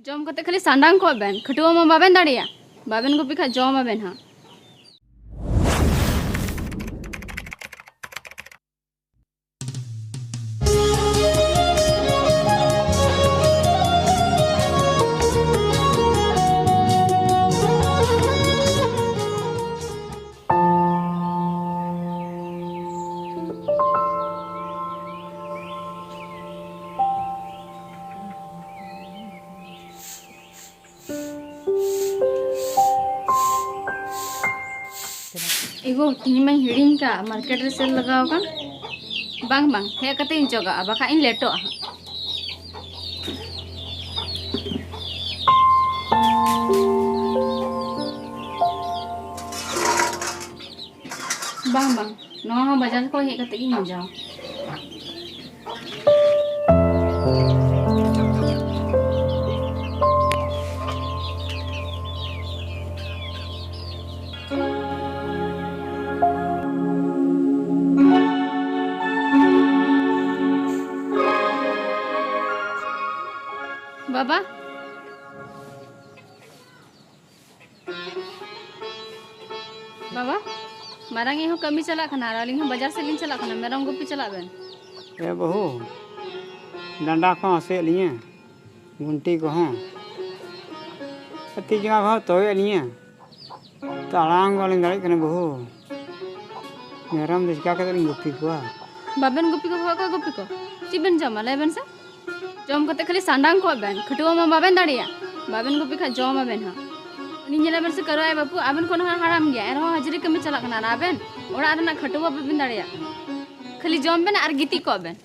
जम करते खाली सांडांग को बेन खटुआ मा बाबेन दाड़िया बाबेन गुपी खा जम आबेन हाँ एगो तीन मैं हिड़िंग का मार्केट रे सेल लगाओ का बांग बांग हे कते इन जगह बाखा इन लेटो बांग बांग नो बाजार को हे कते इन जाओ बाबा बाबा मारांगे हो कमी चला खाना रालिंग हम बाजार से लिन चला खाना मेरा गुपी चला बेन ए बहू डंडा को हसे लिए गुंटी को हां अति जगह भाव तो लिए तालांग वाले गाड़ी कने बहू मेरम दिसका के गुपी को बाबेन गुपी को गुपी को चिबेन जमा लेबेन से जम करते खाली सांडांग को बेन खटुआ मा बाबेन दाड़िया बाबेन गुपी खा जम आबेन हाँ निजेलेबेन से करवाए बापू आबेन को हाराम गया एरो हाजिरी कमी चला खाना आबेन ओड़ा रना खटुआ बाबेन दाड़िया खाली जम बेन आर गिती को बेन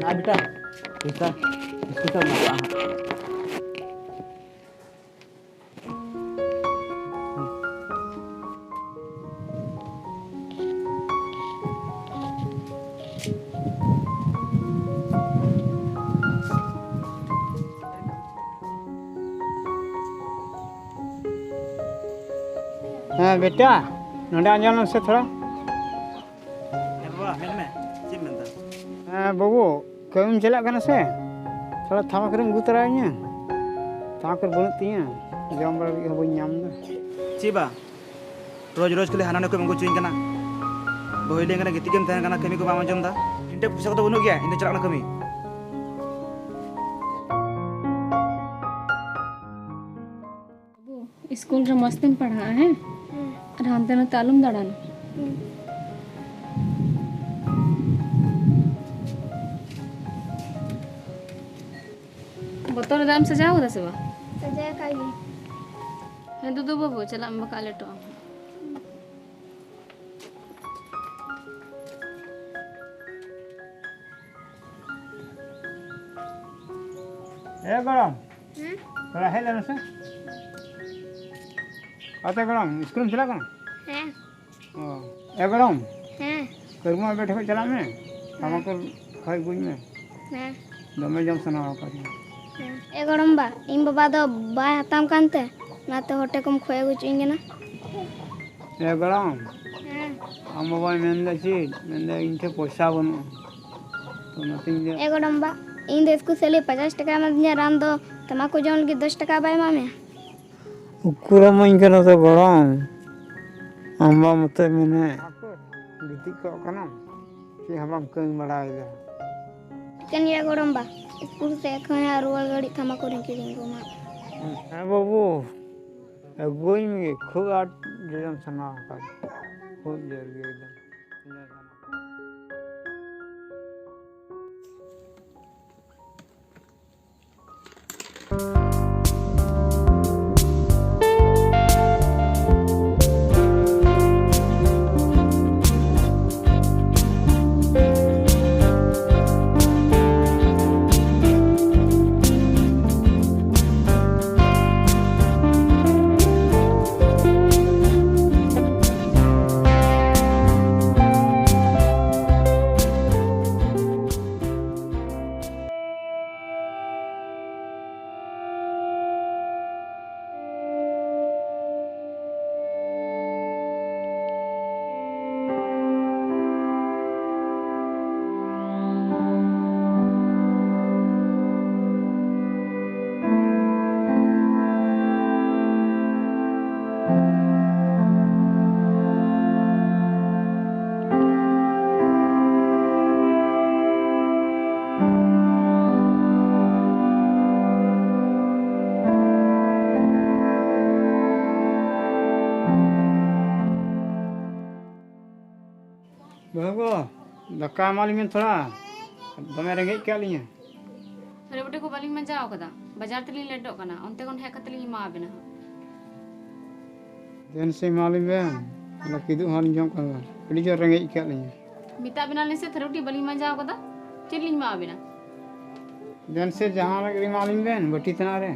ना बेटा इसका इसको सब हाँ बेटा नोडे आंजन से थोड़ा हाँ बाबू कम चला करना से थोड़ा थामा करम गुतराइया थामा कर बनत तिया जम बड़ हो बई नाम दा चीबा रोज रोज के लिए हाना को मंगो चुइन कना बोइले कना गिति केम तहन कना कमी को बामा जमदा इनटे पैसा को तो बनु गया इनटे चला कमी स्कूल रे मस्त में पढ़ा है और हांते में तालुम दड़ान बतौर दाम सजाओ दस बा सजा काली है दो बाबू चला हम बका लेटो ए गरम थोड़ा है लेना से आते गरम स्कूल में चला कना हैं ओ ए गरम हैं करमा बैठे को चला में थामा कर खाई गुई में हैं दमे जम सना का ए गड़म्बा इन बाबा दो बाय हताम कानते नाते होटे कम खोए गुचिंगे ना ए गरम हैं हम बाबा मेंदा छी मेंदा इनके पैसा बनो तो नथिंग ए गड़म्बा इन दे स्कूल से ले 50 टका में दिया राम दो तमाकू जौन के 10 टका बाय मामे उकुरा मन कना तो गरम अम्मा मते मने गिति को कना कि हम कं बड़ाइला कन ये गड़म्बा स्कूल से खया रोल गाड़ी तमाकू रे किरिंग को मा हां बाबू गोई में खूब आट जम सना का खूब जर गया एकदम दाका एमालिᱧ थोड़ा दमे रेंगेज के लिया थरे बुटे को बालिंग मंजाव कदा बाजार तली लेटो कना ओनते कोन हे कतली मा बेना देन से एमालिᱧ बेन ला किदु हन जम कर अड़ी जो रेंगेज के लिया मिता बिना ले से थरे बुटी बालिंग मंजाव कदा चिल्लिंग मा बेना देन से जहां लग एमालिᱧ बेन बटी तना रे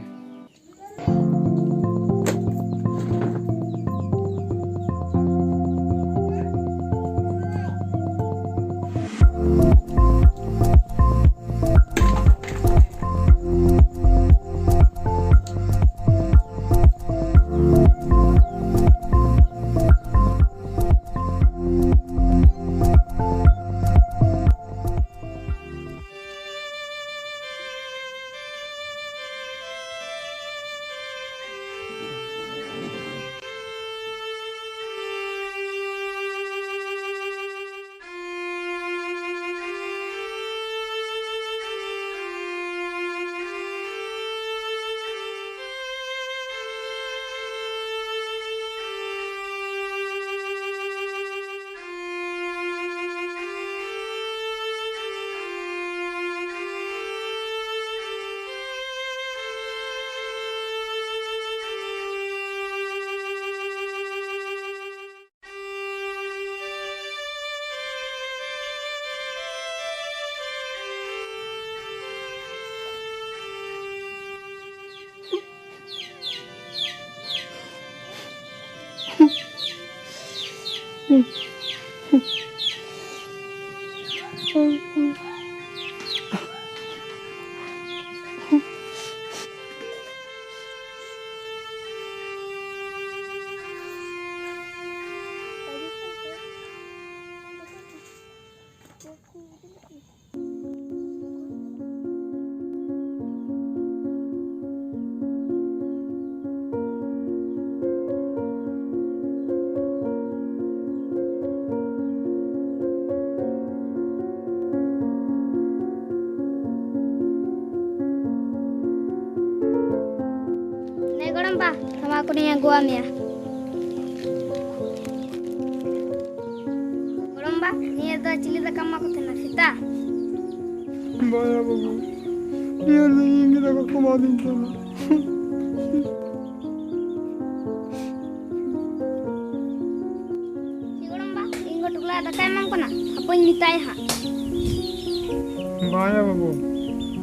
Aku nih yang gua ya. Goromba, ini ada cili da kamu aku tena fita. Baya babu. Dia ni kita ko kumadin sana. Si Goromba, inggo tukla da kai mang kona. Apa ini tai ha? Baya babu.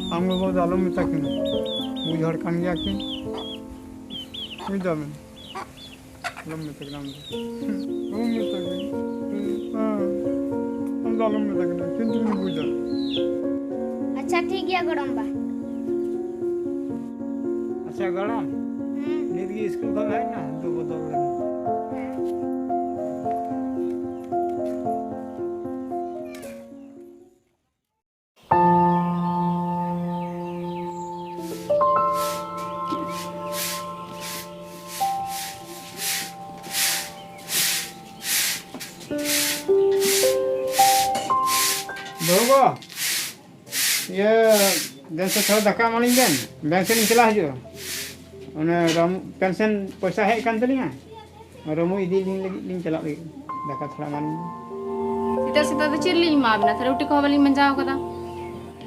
Am babu dalam mitakin. Bujhar kan gya ki. Udah men, dalam metak nam, dalam metak, dalam metak nam, cinta ni buja. अच्छा ठीक है गोडम्बा अच्छा गरम नींद की school का है ना तो बदल रहे Bawa ये जैसे थोड़ा धक्का मारी देन बैंक से निकला हजो उन्हें राम पेंशन पैसा है कान तलिया रामू इदी लिंग चला लगी धक्का थोड़ा मारी सीता सीता तो चिल्लिंग मा बेना थरे बुटी को बालिंग मंजाव कदा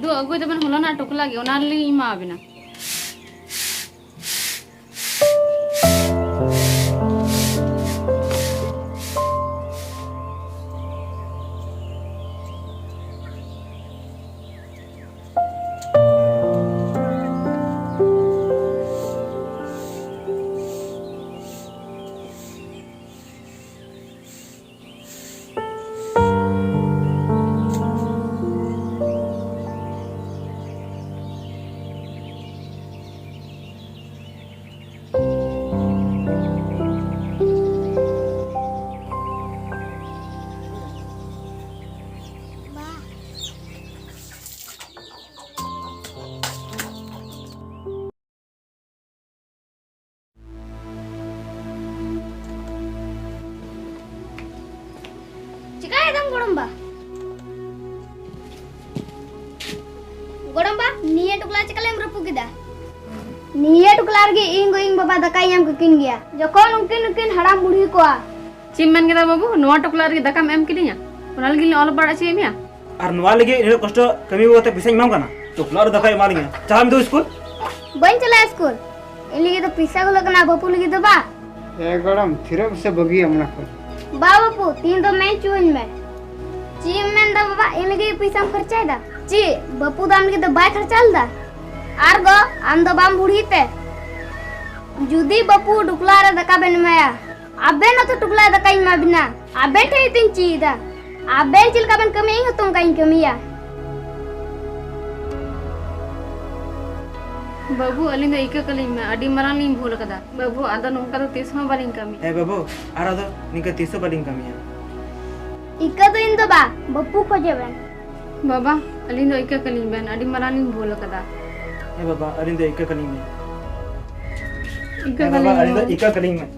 दो अगुई तो बन होला ना टुकला गे ओना ली मा बेना गोडम्बा गोडम्बा निये टुकला चकलेम रपु किदा निये टुकला गे इंगो इंग बाबा दकाई हम किन गया जखन उनकिन हराम बुढ़ी को चिम मन केदा बाबू नोआ टुकला रे दकाम एम किलिया ओना लगी ऑल बड़ा छि मिया और नवा लगे इन कष्ट कमी होते पैसा इमाम करना तो फ्लावर दका इमा लिया चला हम तो स्कूल बन चला स्कूल इन लगी तो पैसा को लगना बापू लगी तो बा ए गड़म थिरब से बगी हमना को बा बापू तीन तो मैं चुन में ची में दा बाबा इन लगी पैसा खर्चा दा ची बापू दाम लगी तो बाय खर्चा दा आर गो आम दो बाम बुढ़ी ते जुदी बापू टुकला रे दका बेन माया अबे न तो टुकला दका इमा बिना अबे ठे तीन ची दा अबे चिल का बन कमी हो तुम कहीं कमिया बाबू अलिंग इका कलिंग में अडी मरान लिंग भूल कदा बाबू आदा नोंका तो तीस में बालिंग कमी ए बाबू आरा दो निका 300 बालिंग कमी है इका तो इन दो बा बापू को जेबन बाबा अलिंग इका कलिंग में अडी मरान लिंग भूल कदा ए बाबा अरिंद इका कलिंग में इका ए बाबा अरिंद कलिंग इका कलिंग में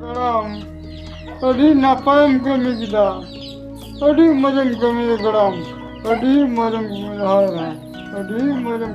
गड़म अड़ी नापायम कमी गिदा अड़ी मजम कमी गड़म अड़ी मजम हाय अड़ी मजम